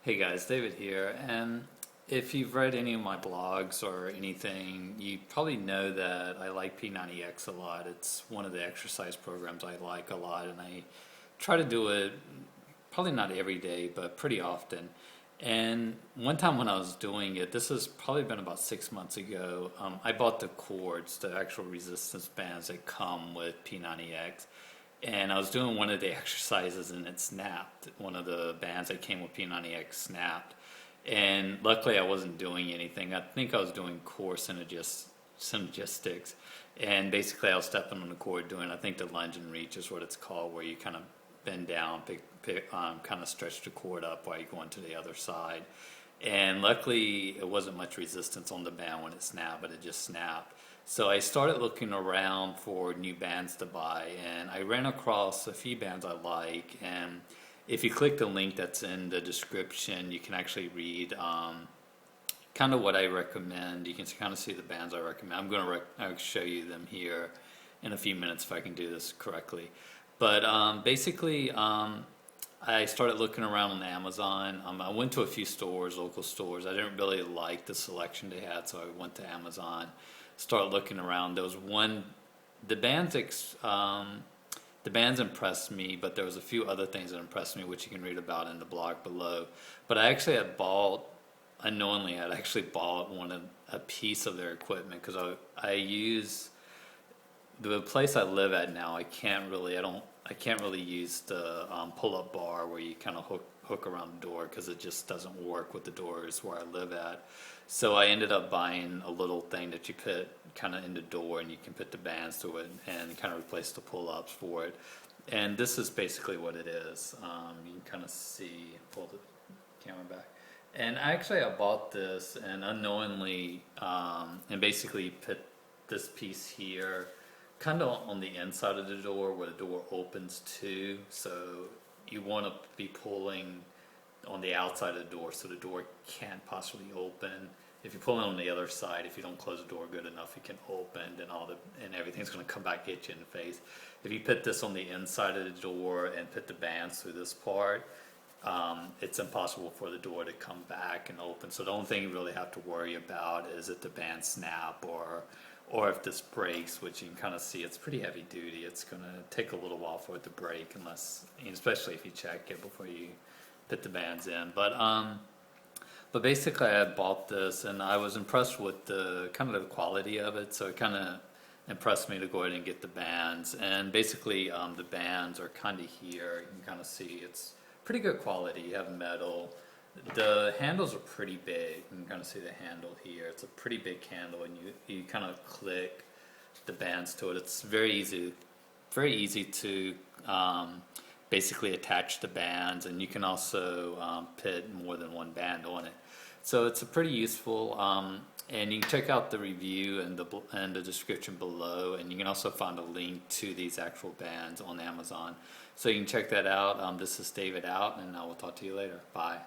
Hey guys, David here, and if you've read any of my blogs or anything, you probably know that I like P90X a lot. It's one of the exercise programs I like a lot, and I try to do it probably not every day, but pretty often. And one time when I was doing it, this has probably been about 6 months ago, I bought the cords, the actual resistance bands that come with P90X. And I was doing one of the exercises and it snapped. One of the bands that came with P90X snapped. And luckily I wasn't doing anything. I think I was doing core synergistics. And basically I was stepping on the cord doing, I think the lunge and reach is what it's called, where you kind of bend down, kind of stretch the cord up while you're going to the other side. And luckily it wasn't much resistance on the band when it snapped, but it just snapped. So I started looking around for new bands to buy, and I ran across a few bands I like. And if you click the link that's in the description, you can actually read kind of what I recommend. You can kind of see the bands I recommend. I'm going to show you them here in a few minutes if I can do this correctly. But basically, I started looking around on Amazon. I went to a few stores, local stores. I didn't really like the selection they had, so I went to Amazon. Started looking around. There was one, the bands impressed me, but there was a few other things that impressed me, which you can read about in the blog below. But I actually had bought, unknowingly, I'd actually bought a piece of their equipment because I use the place I live at now. I can't really use the pull-up bar where you kind of hook around the door because it just doesn't work with the doors where I live at. So I ended up buying a little thing that you put kind of in the door and you can put the bands to it and kind of replace the pull-ups for it. And this is basically what it is. You can kind of see, pull the camera back. And actually I bought this and unknowingly, and basically put this piece here kind of on the inside of the door where the door opens to. So you want to be pulling on the outside of the door so the door can't possibly open. If you pull it on the other side, if you don't close the door good enough, it can open and everything's going to come back hit you in the face. If you put this on the inside of the door and put the bands through this part, it's impossible for the door to come back and open. So the only thing you really have to worry about is if the band snap or if this breaks, which you can kind of see it's pretty heavy duty. It's going to take a little while for it to break, especially if you check it before you put the bands in. But basically I had bought this and I was impressed with the kind of the quality of it, so it kind of impressed me to go ahead and get the bands. And basically the bands are kind of here. You can kind of see it's pretty good quality. You have metal. The handles are pretty big. You can kind of see the handle here. It's a pretty big handle, and you kind of click the bands to it. It's very easy to basically attach the bands, and you can also put more than one band on it. So it's a pretty useful, and you can check out the review and the description below, and you can also find a link to these actual bands on Amazon. So you can check that out. This is David out, and I will talk to you later. Bye.